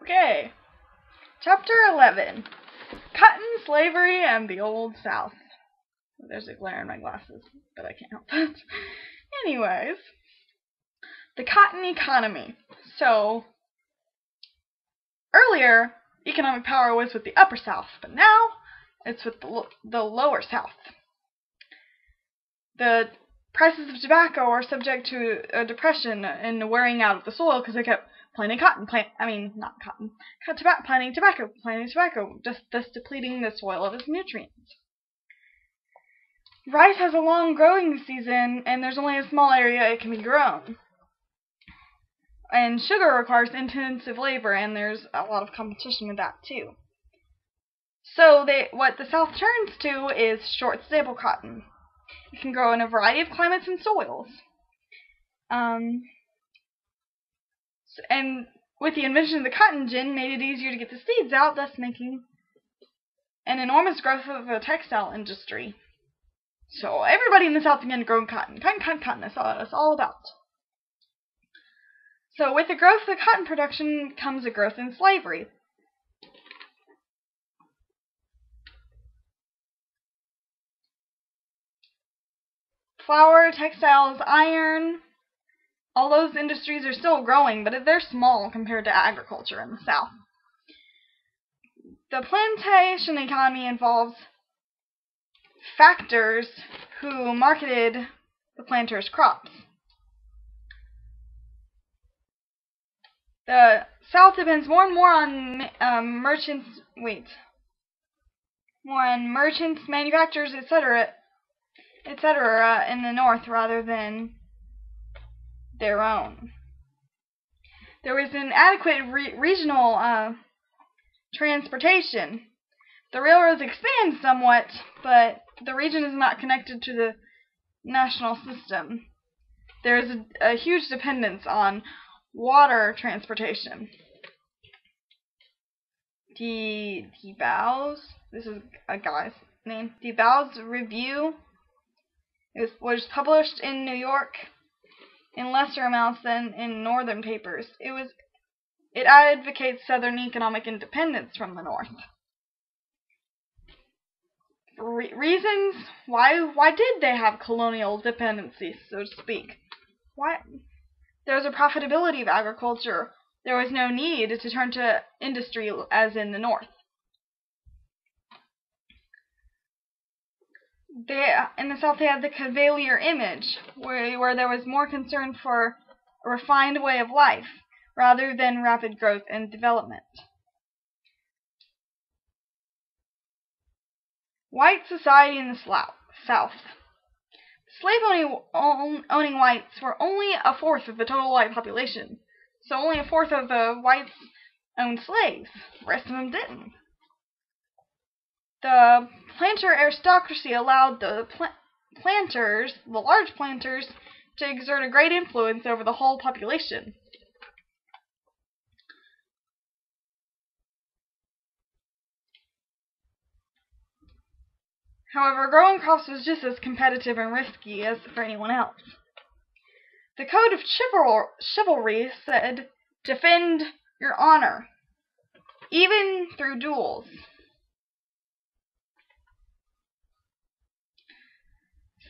Okay, Chapter 11, Cotton, Slavery, and the Old South. There's a glare in my glasses, but I can't help it. Anyways, the cotton economy. So, earlier, economic power was with the Upper South, but now it's with the Lower South. The prices of tobacco are subject to a depression and the wearing out of the soil because they kept planting tobacco, just thus depleting the soil of its nutrients. Rice has a long growing season, and there's only a small area it can be grown. And sugar requires intensive labor, and there's a lot of competition with that too. So what the South turns to is short, stable cotton. It can grow in a variety of climates and soils. And with the invention of the cotton gin, made it easier to get the seeds out, thus making an enormous growth of the textile industry. So everybody in the South began to grow cotton. Cotton, that's all it's all about. So with the growth of cotton production comes a growth in slavery. Flour, textiles, iron, all those industries are still growing, but they're small compared to agriculture in the South. The plantation economy involves factors who marketed the planters' crops. The South depends more and more on merchants, manufacturers, etc., in the North rather than their own. There was inadequate regional transportation. The railroads expand somewhat, but the region is not connected to the national system. There is a huge dependence on water transportation. DeBow's, this is a guy's name, DeBow's Review was published in New York in lesser amounts than in northern papers. It advocates Southern economic independence from the North. Reasons why did they have colonial dependency, so to speak? Why? There was a profitability of agriculture. There was no need to turn to industry as in the North. In the South, they had the cavalier image, where there was more concern for a refined way of life rather than rapid growth and development. White society in the South. Slave-owning whites were only a fourth of the total white population, so only a fourth of the whites owned slaves. The rest of them didn't. The planter aristocracy allowed the large planters, to exert a great influence over the whole population. However, growing crops was just as competitive and risky as for anyone else. The code of chivalry said, defend your honor, even through duels.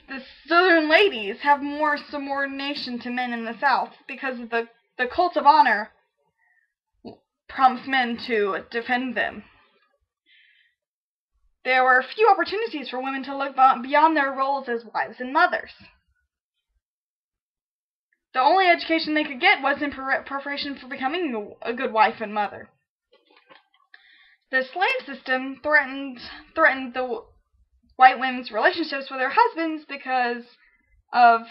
The Southern ladies have more subordination to men in the South because the cult of honor prompts men to defend them. There were few opportunities for women to look beyond their roles as wives and mothers. The only education they could get was in preparation for becoming a good wife and mother. The slave system threatened the white women's relationships with their husbands because of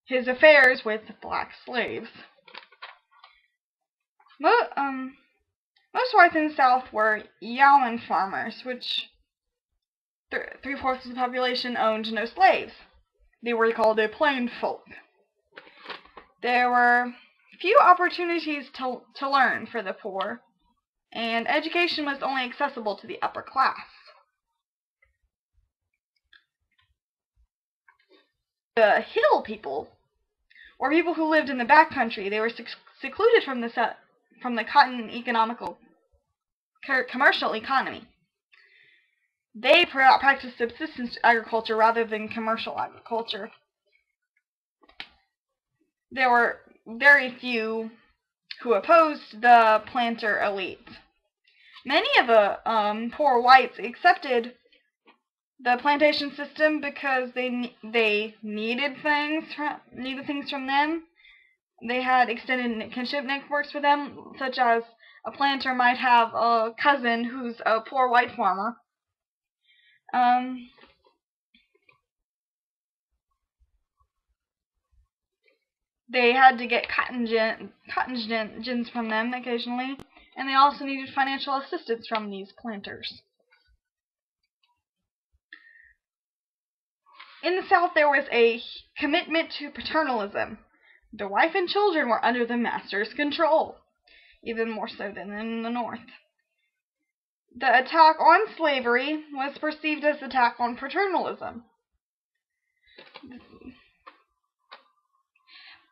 his affairs with black slaves. Most whites in the South were yeoman farmers, which 3/4 of the population owned no slaves. They were called the plain folk. There were few opportunities to learn for the poor, and education was only accessible to the upper class. The hill people, or people who lived in the backcountry, they were secluded from from the cotton commercial economy. They practiced subsistence agriculture rather than commercial agriculture. There were very few who opposed the planter elite. Many of the poor whites accepted the plantation system because they needed things from them. They had extended kinship networks with them, such as a planter might have a cousin who's a poor white farmer. They had to get cotton gins from them occasionally, and they also needed financial assistance from these planters. In the South, there was a commitment to paternalism. The wife and children were under the master's control, even more so than in the North. The attack on slavery was perceived as an attack on paternalism.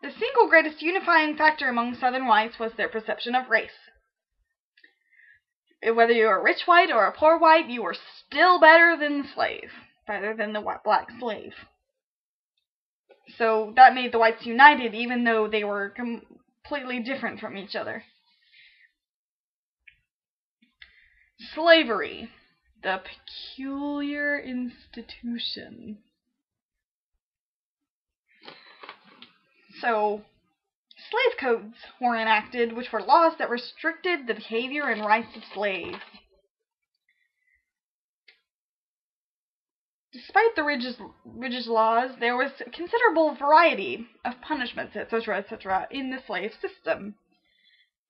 The single greatest unifying factor among Southern whites was their perception of race. Whether you were a rich white or a poor white, you were still better than the slave, better than the black slave. So that made the whites united, even though they were completely different from each other. Slavery, the peculiar institution. So, slave codes were enacted, which were laws that restricted the behavior and rights of slaves. Despite the rigid laws, there was considerable variety of punishments, etc., etc., in the slave system.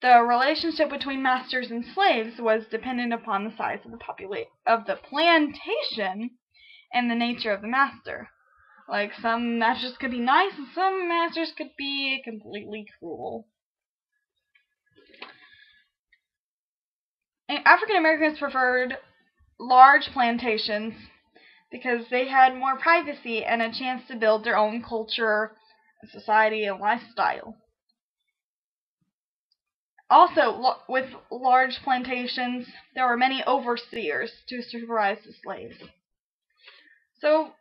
The relationship between masters and slaves was dependent upon the size of the plantation and the nature of the master. Like, some masters could be nice, and some masters could be completely cruel. African Americans preferred large plantations because they had more privacy and a chance to build their own culture, society, and lifestyle. Also, with large plantations, there were many overseers to supervise the slaves. So,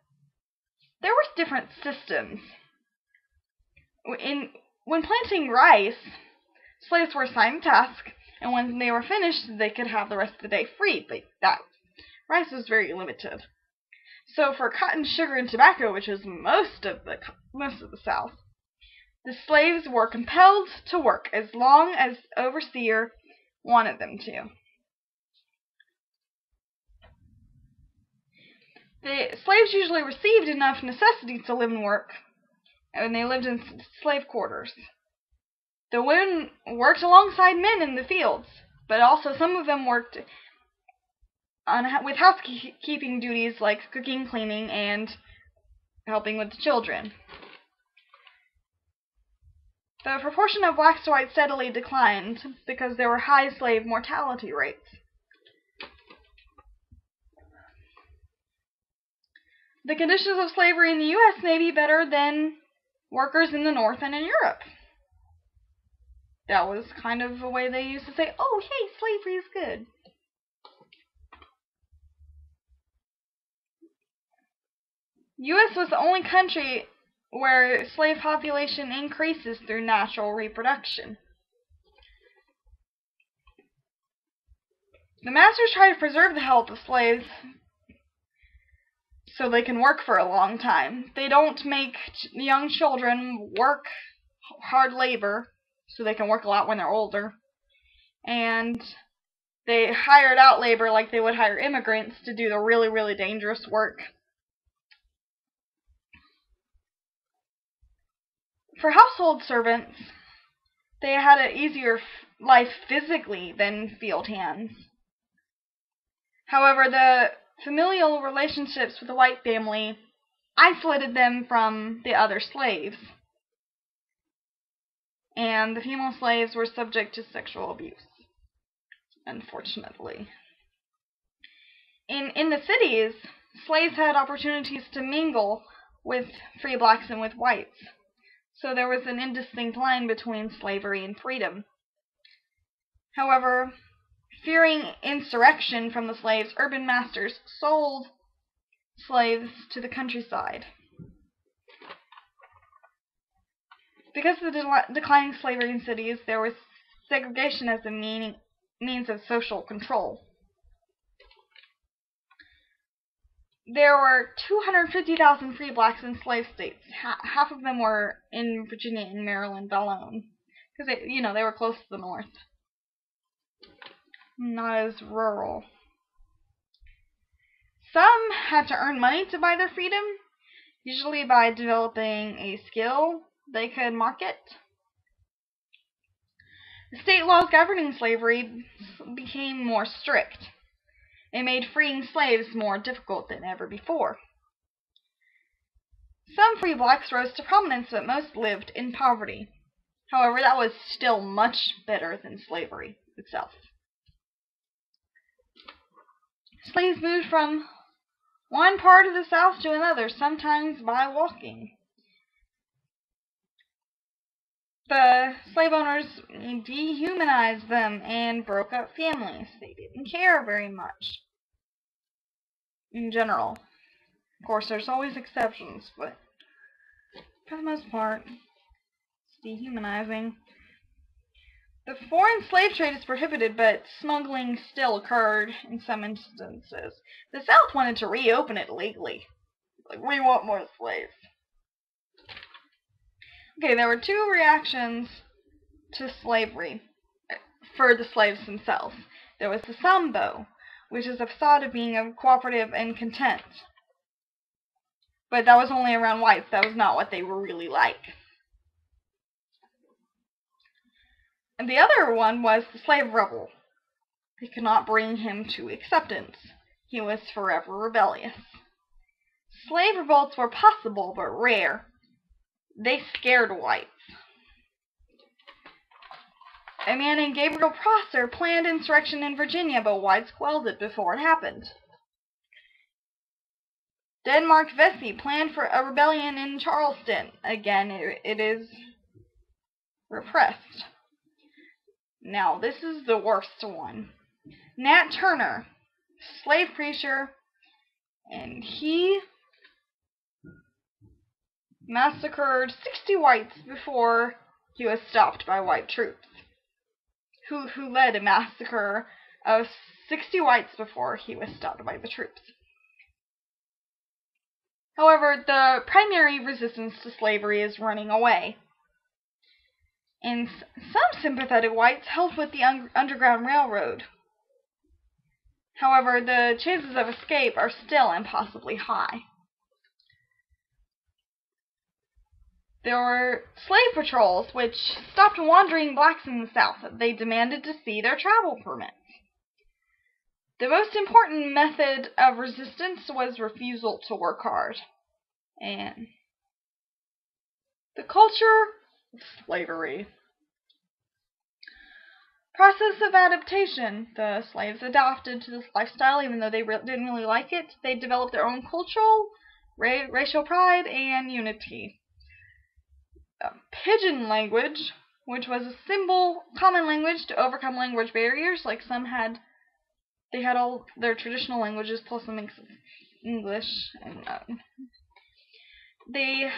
there were different systems. When planting rice, slaves were assigned a task, and when they were finished, they could have the rest of the day free. But that rice was very limited. So for cotton, sugar, and tobacco, which is most of the South, the slaves were compelled to work as long as the overseer wanted them to. The slaves usually received enough necessities to live and work, and they lived in slave quarters. The women worked alongside men in the fields, but also some of them worked with housekeeping duties like cooking, cleaning, and helping with the children. The proportion of blacks to whites steadily declined because there were high slave mortality rates. The conditions of slavery in the U.S. may be better than workers in the North and in Europe. That was kind of a way they used to say, oh, hey, slavery is good. U.S. was the only country where slave population increases through natural reproduction. The masters try to preserve the health of slaves so they can work for a long time. They don't make young children work hard labor so they can work a lot when they're older. And they hired out labor like they would hire immigrants to do the really, really dangerous work. For household servants, they had an easier life physically than field hands. However, the familial relationships with the white family isolated them from the other slaves, and the female slaves were subject to sexual abuse, unfortunately. In the cities, slaves had opportunities to mingle with free blacks and with whites, so there was an indistinct line between slavery and freedom. However, fearing insurrection from the slaves, urban masters sold slaves to the countryside. Because of the declining slavery in cities, there was segregation as a means of social control. There were 250,000 free blacks in slave states. Half of them were in Virginia and Maryland alone, because they were close to the north, not as rural. Some had to earn money to buy their freedom, usually by developing a skill they could market. The state laws governing slavery became more strict. It made freeing slaves more difficult than ever before. Some free blacks rose to prominence, but most lived in poverty. However, that was still much better than slavery itself. Slaves moved from one part of the South to another, sometimes by walking. The slave owners dehumanized them and broke up families. They didn't care very much in general. Of course, there's always exceptions, but for the most part, it's dehumanizing. The foreign slave trade is prohibited, but smuggling still occurred in some instances. The South wanted to reopen it legally. Like, we want more slaves. Okay, there were two reactions to slavery for the slaves themselves. There was the Sambo, which is a facade of being cooperative and content. But that was only around whites. That was not what they were really like. And the other one was the slave rebel. They could not bring him to acceptance. He was forever rebellious. Slave revolts were possible, but rare. They scared whites. A man named Gabriel Prosser planned insurrection in Virginia, but whites quelled it before it happened. Denmark Vesey planned for a rebellion in Charleston. Again, it is repressed. Now, this is the worst one. Nat Turner, slave preacher, and he massacred 60 whites before he was stopped by white troops. Who led a massacre of 60 whites before he was stopped by the troops. However, the primary resistance to slavery is running away. And some sympathetic whites helped with the Underground Railroad. However, the chances of escape are still impossibly high. There were slave patrols which stopped wandering blacks in the South. They demanded to see their travel permits. The most important method of resistance was refusal to work hard. And the culture of slavery. Process of adaptation. The slaves adapted to this lifestyle even though they didn't really like it. They developed their own cultural, racial pride, and unity. Pidgin language, which was a simple, common language to overcome language barriers. Like they had all their traditional languages plus a mix of English. And they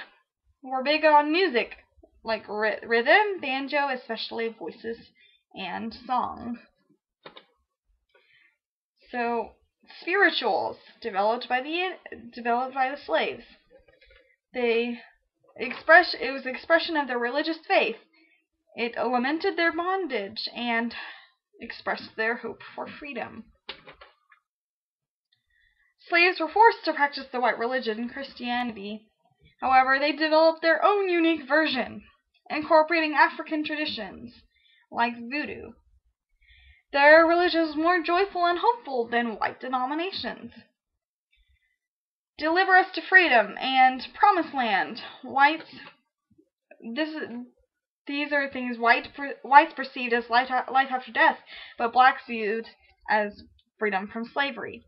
were big on music, like rhythm, banjo, especially voices, and song. So, spirituals developed by the slaves. It was expression of their religious faith. It lamented their bondage and expressed their hope for freedom. Slaves were forced to practice the white religion, Christianity. However, they developed their own unique version, incorporating African traditions, like voodoo. Their religion was more joyful and hopeful than white denominations. Deliver us to freedom and promised land. These are things whites perceived as life after death, but blacks viewed as freedom from slavery.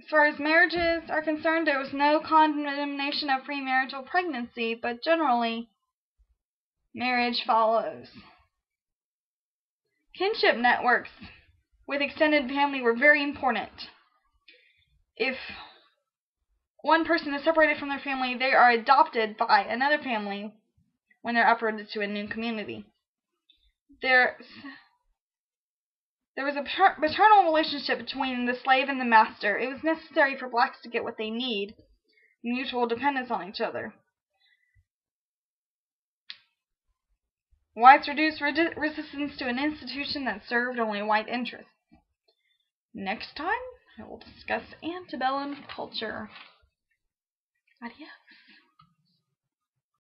As far as marriages are concerned, there was no condemnation of premarital pregnancy, but generally, marriage follows. Kinship networks with extended family were very important. If one person is separated from their family, they are adopted by another family when they're uprooted to a new community. There was a paternal relationship between the slave and the master. It was necessary for blacks to get what they need, mutual dependence on each other. Whites reduced resistance to an institution that served only white interests. Next time, I will discuss antebellum culture. Adios.